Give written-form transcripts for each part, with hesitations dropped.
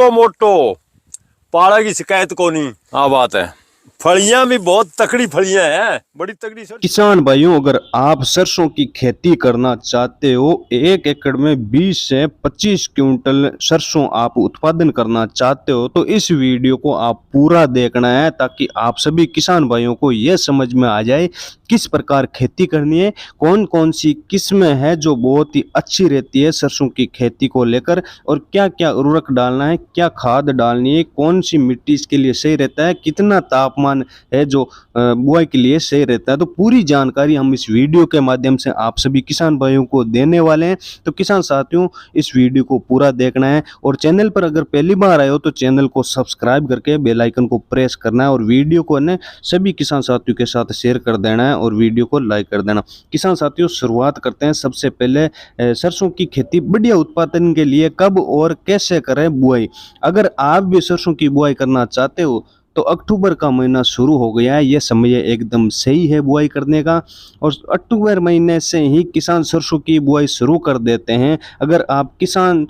को मोटो पाड़ा की शिकायत को नहीं। हाँ बात है। फलियां भी बहुत तकड़ी फलियां हैं, बड़ी तकड़ी सर। किसान भाइयों, अगर आप सरसों की खेती करना चाहते हो, 1 एकड़ में 20 से 25 क्विंटल सरसों आप उत्पादन करना चाहते हो, तो इस वीडियो को आप पूरा देखना है ताकि आप सभी किसान भाइयों को यह समझ में आ जाए किस प्रकार खेती करनी है, कौन कौन सी किस्में हैं जो बहुत ही अच्छी रहती है सरसों की खेती को लेकर, और क्या क्या उर्वरक डालना है, क्या खाद डालनी है, कौन सी मिट्टी इसके लिए सही रहता है, कितना तापमान है जो बुआई के लिए सही रहता है। तो पूरी जानकारी हम इस वीडियो के माध्यम से आप सभी किसान भाइयों को देने वाले हैं। तो किसान साथियों, इस वीडियो को पूरा देखना है और चैनल पर अगर पहली बार आए हो तो चैनल को सब्सक्राइब करके बेल आइकन को प्रेस करना है और वीडियो को ने सभी किसान साथियों के साथ शेयर कर देना है और वीडियो को लाइक कर देना। किसान साथियों, शुरुआत करते हैं। सबसे पहले सरसों की खेती बढ़िया उत्पादन के लिए कब और कैसे करें बुआई। अगर आप भी सरसों की बुआई करना चाहते हो तो अक्टूबर का महीना शुरू हो गया है, यह समय एकदम सही है बुआई करने का, और अक्टूबर महीने से ही किसान सरसों की बुआई शुरू कर देते हैं। अगर आप किसान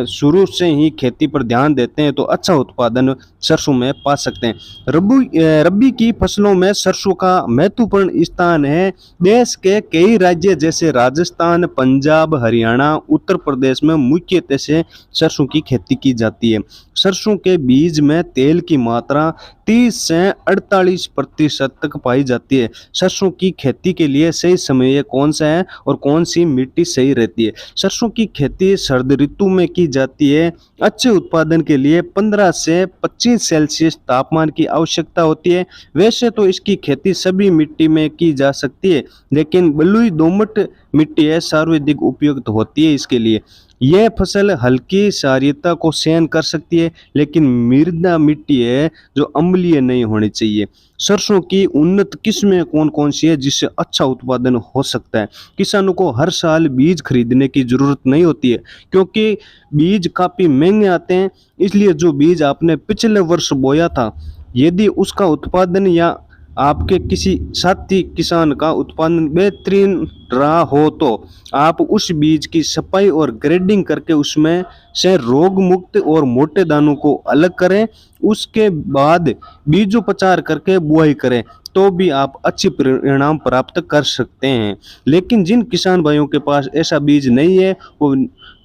शुरू से ही खेती पर ध्यान देते हैं तो अच्छा उत्पादन सरसों में पा सकते हैं। रबी की फसलों में सरसों का महत्वपूर्ण स्थान है। देश के कई राज्य जैसे राजस्थान, पंजाब, हरियाणा, उत्तर प्रदेश में मुख्यतः से सरसों की खेती की जाती है। सरसों के बीज में तेल की मात्रा 30 से 48% तक पाई जाती है। सरसों की खेती के लिए सही समय कौन सा है और कौन सी मिट्टी सही रहती है। सरसों की खेती सर्द ऋतु में की जाती है। अच्छे उत्पादन के लिए 15 से 25 सेल्सियस तापमान की आवश्यकता होती है। वैसे तो इसकी खेती सभी मिट्टी में की जा सकती है, लेकिन बलुई दोमट मिट्टी है सर्वाधिक उपयुक्त होती है इसके लिए। यह फसल हल्की क्षारीयता को सहन कर सकती है, लेकिन मृदा मिट्टी है जो अम्लीय नहीं होनी चाहिए। सरसों की उन्नत किस्में कौन कौन सी है जिससे अच्छा उत्पादन हो सकता है। किसानों को हर साल बीज खरीदने की जरूरत नहीं होती है, क्योंकि बीज काफी महंगे आते हैं। इसलिए जो बीज आपने पिछले वर्ष बोया था, यदि उसका उत्पादन या आपके किसी साथी किसान का उत्पादन बेहतरीन रहा हो तो आप उस बीज की सफाई और ग्रेडिंग करके उसमें से रोग मुक्त और मोटे दानों को अलग करें। उसके बाद बीजोपचार करके बुआई करें तो भी आप अच्छी परिणाम प्राप्त कर सकते हैं। लेकिन जिन किसान भाइयों के पास ऐसा बीज नहीं है वो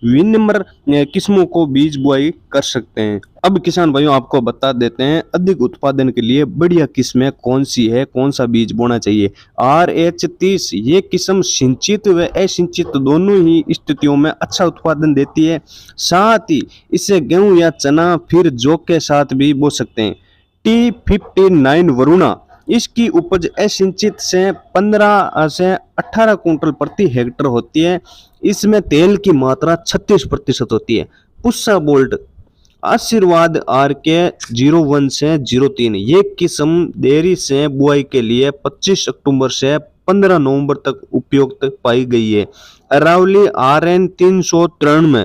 विनिम्र किस्मों को बीज बुआई कर सकते हैं। अब किसान भाइयों, आपको बता देते हैं अधिक उत्पादन के लिए बढ़िया किस्में कौन सी है, कौन सा बीज बोना चाहिए। RH30 ये किस्म सिंचित व असिंचित दोनों ही स्थितियों में अच्छा उत्पादन देती है। साथ ही इसे गेहूं या चना फिर जौ के साथ भी बो सकते हैं। T59 वरुणा, इसकी उपज असिंचित से 15 से 18 कुंटल प्रति हेक्टेयर होती है। इसमें तेल की मात्रा 36% होती है। पुस्सा बोल्ट, आशीर्वाद RK 01 से 03, ये किस्म देरी से बुआई के लिए 25 अक्टूबर से 15 नवंबर तक उपयुक्त पाई गई है। अरावली RN 393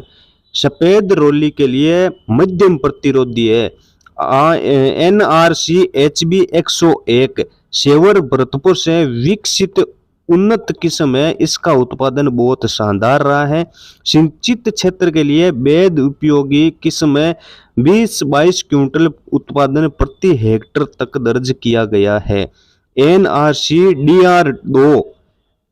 सफेद रोली के लिए मध्यम प्रतिरोधी है। NRC HB 101 सेवर भरतपुर से विकसित उन्नत किस्म है। इसका उत्पादन बहुत शानदार रहा है। सिंचित क्षेत्र के लिए वैध उपयोगी किस्म है। 20-22 क्विंटल उत्पादन प्रति हेक्टेयर तक दर्ज किया गया है। NRC DR2,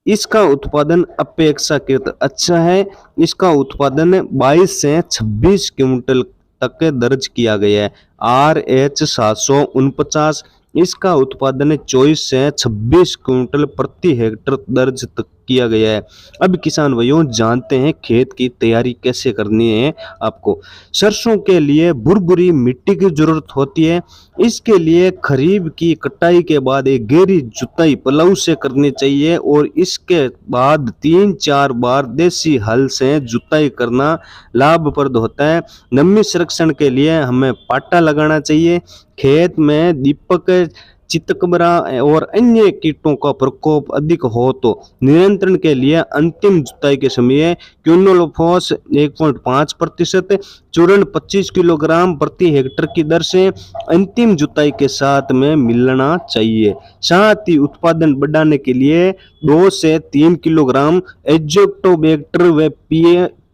इसका उत्पादन अपेक्षाकृत अच्छा है। इसका उत्पादन 22 से 26 क्विंटल तक दर्ज किया गया है। RH 749, इसका उत्पादन 24 से 26 क्विंटल प्रति हेक्टेयर दर्ज तक किया गया है। अब किसान भाइयों, जानते हैं खेत की तैयारी कैसे करनी है। आपको सरसों के लिए भुरभुरी मिट्टी की जरूरत होती है। इसके लिए खरीफ की कटाई के बाद एक गहरी जुताई पलाऊ से करनी चाहिए और इसके बाद 3-4 बार देसी हल से जुताई करना लाभप्रद होता है। नमी संरक्षण के लिए हमें पाटा लगाना चाहिए। खेत में दीपक, चितकबरा और अन्य कीटों का प्रकोप अधिक हो तो नियंत्रण के लिए अंतिम जुताई के समय क्विनोलोफॉस 1.5%, चूर्ण 25 किलोग्राम प्रति हेक्टेयर की दर से अंतिम जुताई के साथ में मिलना चाहिए। साथ ही उत्पादन बढ़ाने के लिए 2 से 3 किलोग्राम एजोक्टोबैक्टर व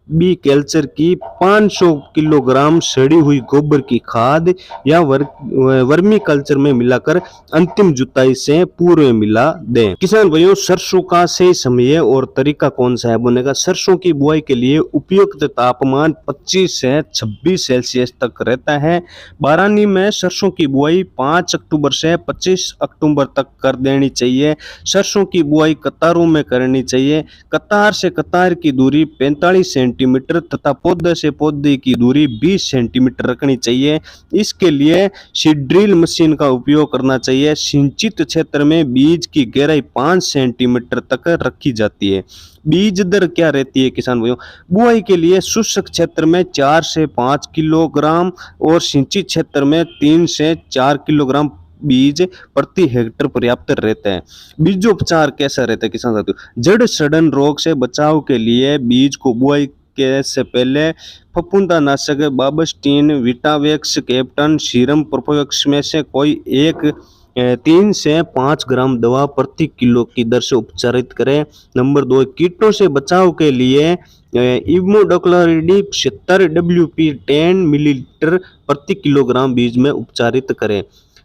बी कल्चर की 500 किलोग्राम सड़ी हुई गोबर की खाद या वर्मी कल्चर में मिलाकर अंतिम जुताई से पूर्व मिला दें। किसान भाइयों, सरसों का सही समय और तरीका कौन सा है बोने का? सरसों की बुआई के लिए उपयुक्त तापमान 25 से 26 सेल्सियस तक रहता है। बारानी में सरसों की बुआई 5 अक्टूबर से 25 अक्टूबर तक कर देनी चाहिए। सरसों की बुआई कतारों में करनी चाहिए। कतार से कतार की दूरी 45 सेंटीमीटर तथा पौधे से पौधे की दूरी 20 सेंटीमीटर रखनी चाहिए। इसके लिए सीड्रिल मशीन का उपयोग करना चाहिए। सिंचित क्षेत्र में बीज की गहराई 5 सेंटीमीटर तक रखी जाती है। बीज दर क्या रहती है किसान भाइयों? बुआई के लिए शुष्क क्षेत्र में 4 से 5 किलोग्राम और सिंचित क्षेत्र में 3 से 4 किलोग्राम बीज प्रति हेक्टेयर पर्याप्त रहता है। बीजोपचार कैसा रहता है किसान साथियों? जड़ सड़न रोग से बचाव के लिए बीज को बुआई के से पहले फफूंदनाशक बाबस्टीन, विटावेक्स, कैप्टन, सीरम प्रोफोवेक्स में से कोई एक 3 से 5 ग्राम दवा प्रति किलो की दर से उपचारित करें। नंबर 2, कीटों से बचाव के लिए इमिडाक्लोप्रिड 70 WP 10 मिलीलीटर प्रति किलोग्राम बीज में उपचारित करें।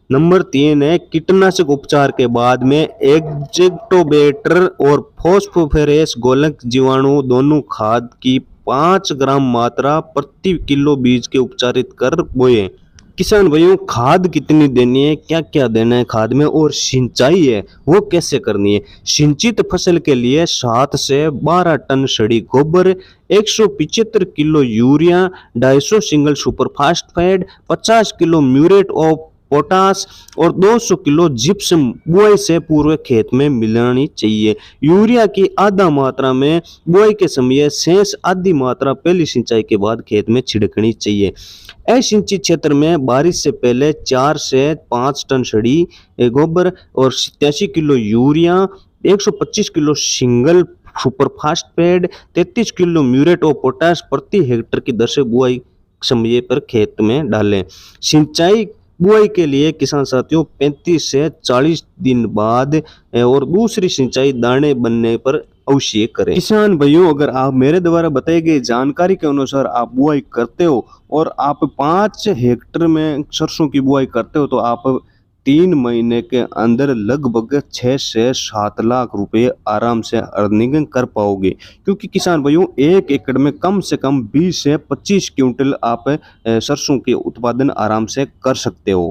नंबर 3 है कीटनाशक उपचार के बाद में एग्जेक्टोबेटर और फॉस्फोफेरेस गोलक जीवाणु दोनों खाद की 5 ग्राम मात्रा प्रति किलो बीज के उपचारित कर बोएं। किसान भाइयों, खाद कितनी देनी है, क्या क्या देना है खाद में, और सिंचाई है वो कैसे करनी है? सिंचित फसल के लिए 7 से 12 टन सड़ी गोबर, 175 kilo urea, 250 single super phosphate, 50 kilo muriate of potash और 200 किलो जिप्सम बुआई से पूर्व खेत में मिलानी चाहिए। यूरिया की आधा मात्रा में बुआई के समय, शेष आधी मात्रा पहली सिंचाई के बाद खेत में छिड़कनी चाहिए। असिंचित क्षेत्र में बारिश से पहले 4 से 5 टन सड़ी गोबर और 87 kilo urea, 125 kilo single super phosphate, 33 kilo muriate of potash प्रति हेक्टेयर की दर से बुआई समय पर खेत में डालें। सिंचाई बुआई के लिए किसान साथियों 35 से 40 दिन बाद और दूसरी सिंचाई दाने बनने पर अवश्य करें। किसान भाइयों, अगर आप मेरे द्वारा बताई गई जानकारी के अनुसार आप बुआई करते हो और आप 5 हेक्टेयर में सरसों की बुआई करते हो तो आप 3 महीने के अंदर लगभग 6 से 7 लाख रुपए आराम से अर्निंग कर पाओगे। क्योंकि किसान भाइयों 1 एकड़ में कम से कम 20 से 25 क्विंटल आप सरसों के उत्पादन आराम से कर सकते हो।